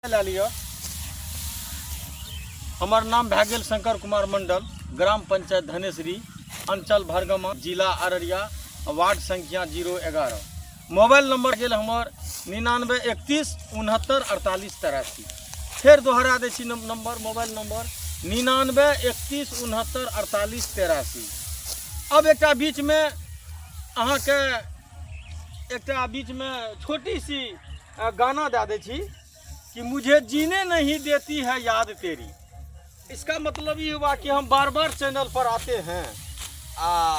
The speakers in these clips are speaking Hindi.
ला लिया। हमार नाम भै गेल शंकर कुमार मंडल, ग्राम पंचायत धनेश्वरी, अंचल भरगमा, जिला अररिया, वार्ड संख्या 011। मोबाइल नंबर गेल हमार 9931 69 48 83। फिर दोहरा दै छी नंबर, मोबाइल नंबर 9931 69 48 83। अब एक बीच में अहाँ के छोटी सी गाना दे दै छी कि मुझे जीने नहीं देती है याद तेरी। इसका मतलब ये हुआ कि हम बार बार चैनल पर आते हैं,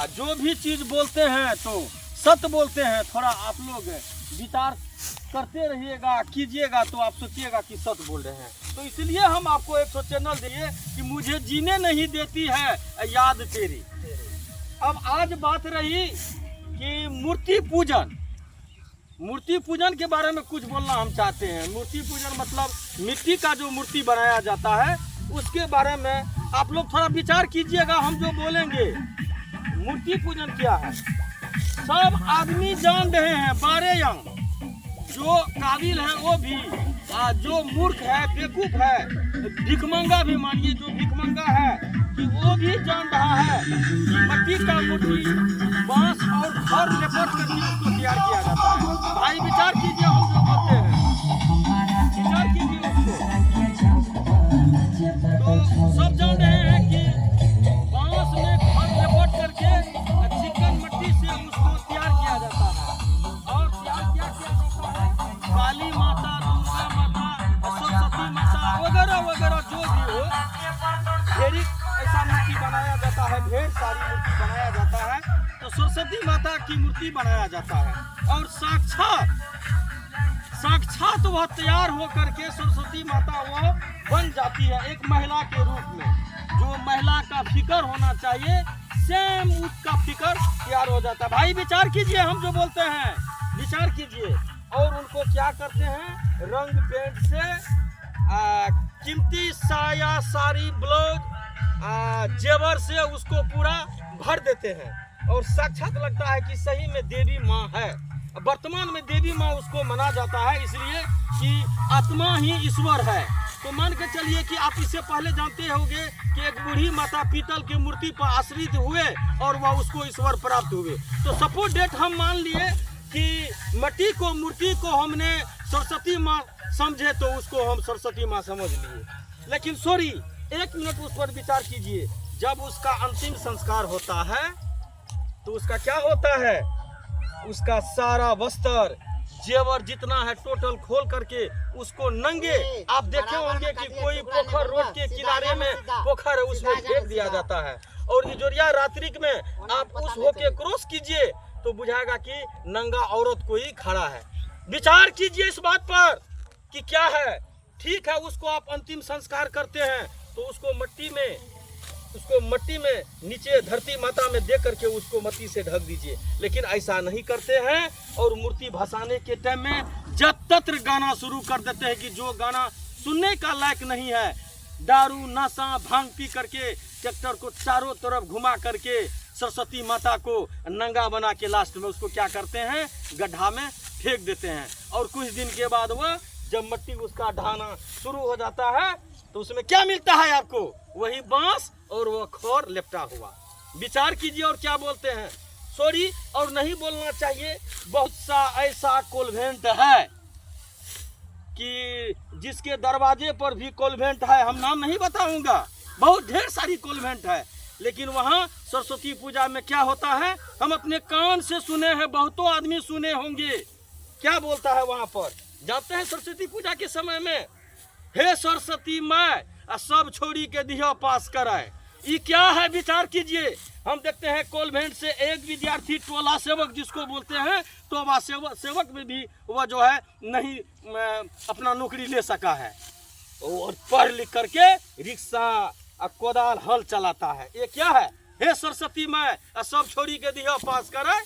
जो भी चीज़ बोलते हैं तो सत्य बोलते हैं। थोड़ा आप लोग विचार करते रहिएगा, कीजिएगा तो आप सोचिएगा कि सत्य बोल रहे हैं। तो इसलिए हम आपको एक चैनल दिए कि मुझे जीने नहीं देती है याद तेरी। अब आज बात रही कि मूर्ति पूजन के बारे में कुछ बोलना हम चाहते हैं। मूर्ति पूजन मतलब मिट्टी का जो मूर्ति बनाया जाता है उसके बारे में आप लोग थोड़ा विचार कीजिएगा। हम जो बोलेंगे मूर्ति पूजन क्या है, सब आदमी जान रहे हैं, बारे यंग जो काबिल है वो भी, जो मूर्ख है, बेवकूफ है, भिखमंगा भी मानिए, जो भिखमंगा है कि वो भी जान रहा है कि मिट्टी का मूर्ति बांस और घर लेपट करके उसको तैयार किया जाता है। भाई विचार कीजिए, हम जो बोलते हैं विचार कीजिए उसको। तो सब जान रहे हैं कि बांस में घर लेपट करके चिकन मिट्टी से उसको तैयार किया जाता है। और तैयार क्या किया जाता है, काली माता, दुर्गा माता, सरस्वती माता वगैरह वगैरह जो भी हो, ढेरी ऐसा मूर्ति बनाया जाता है, ढेर सारी मूर्ति बनाया जाता है। तो सरस्वती माता की मूर्ति बनाया जाता है और साक्षात वह तैयार होकर के सरस्वती माता वो बन जाती है एक महिला के रूप में। जो महिला का फिकर होना चाहिए सेम उसका फिकर तैयार हो जाता है। भाई विचार कीजिए, हम जो बोलते हैं विचार कीजिए। और उनको क्या करते हैं, रंग पेंट से कीमती साया, साड़ी, ब्लाउज, जेवर से उसको पूरा भर देते हैं और साक्षात लगता है कि सही में देवी माँ है। वर्तमान में देवी माँ उसको माना जाता है इसलिए कि आत्मा ही ईश्वर है। तो मान के चलिए कि आप इससे पहले जानते होंगे कि एक बूढ़ी माता पीतल की मूर्ति पर आश्रित हुए और वह उसको ईश्वर प्राप्त हुए। तो सपोज डेट हम मान लिए कि मिट्टी को, मूर्ति को हमने सरस्वती माँ समझे तो उसको हम सरस्वती माँ समझ लिए। लेकिन सॉरी, एक मिनट उस पर विचार कीजिए। जब उसका अंतिम संस्कार होता है तो उसका क्या होता है, उसका सारा वस्त्र, जेवर जितना है टोटल खोल करके उसको नंगे, आप देखे होंगे कि कोई पोखर, रोड के किनारे में पोखर है उसमें फेंक दिया जाता है। और इजोरिया रात्रि में आप उस होके क्रॉस कीजिए तो बुझाएगा कि नंगा औरत कोई खड़ा है। विचार कीजिए इस बात पर कि क्या है। ठीक है, उसको आप अंतिम संस्कार करते हैं तो उसको मट्टी में नीचे धरती माता में दे करके उसको मट्टी से ढक दीजिए। लेकिन ऐसा नहीं करते हैं और मूर्ति भसाने के टाइम में जत्र गाना शुरू कर देते हैं कि जो गाना सुनने का लायक नहीं है। दारू, नशा, भांग पी करके ट्रैक्टर को चारों तरफ घुमा करके सरस्वती माता को नंगा बना के लास्ट में उसको क्या करते हैं, गड्ढा में फेंक देते हैं। और कुछ दिन के बाद वह जब मिट्टी उसका ढाना शुरू हो जाता है तो उसमें क्या मिलता है आपको, वही बांस और वह खोर लिपटा हुआ। विचार कीजिए। और क्या बोलते हैं, सॉरी और नहीं बोलना चाहिए, बहुत सा ऐसा कॉन्वेंट है कि जिसके दरवाजे पर भी कॉन्वेंट है, हम नाम नहीं बताऊंगा, बहुत ढेर सारी कॉन्वेंट है। लेकिन वहाँ सरस्वती पूजा में क्या होता है, हम अपने कान से सुने हैं, बहुतों आदमी सुने होंगे। क्या बोलता है वहाँ पर, जानते हैं सरस्वती पूजा के समय में, हे सरस्वती माँ सब छोड़ी के दिया पास कराए। ये क्या है, विचार कीजिए। हम देखते हैं कॉन्वेंट से एक विद्यार्थी टोला सेवक जिसको बोलते हैं, तो वह सेवक में भी वह जो है नहीं अपना नौकरी ले सका है और पढ़ लिख करके रिक्शा, कोदाल, हल चलाता है। ये क्या है, हे सरस्वती माँ सब छोड़ी के दिया पास कराए।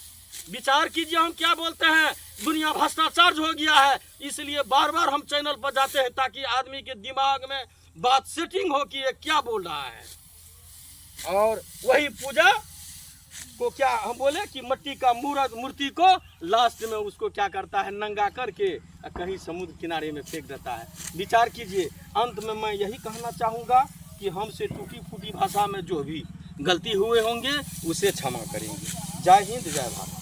विचार कीजिए, हम क्या बोलते हैं, दुनिया भ्रष्टाचार हो गया है। इसलिए बार बार हम चैनल पर जाते हैं ताकि आदमी के दिमाग में बात सेटिंग हो कि ये क्या बोल रहा है। और वही पूजा को क्या हम बोले कि मट्टी का मूर्ति को लास्ट में उसको क्या करता है, नंगा करके कहीं समुद्र किनारे में फेंक देता है। विचार कीजिए। अंत में मैं यही कहना चाहूँगा कि हमसे टूटी फूटी भाषा में जो भी गलती हुए होंगे उसे क्षमा करेंगे। जय हिंद, जय भारत।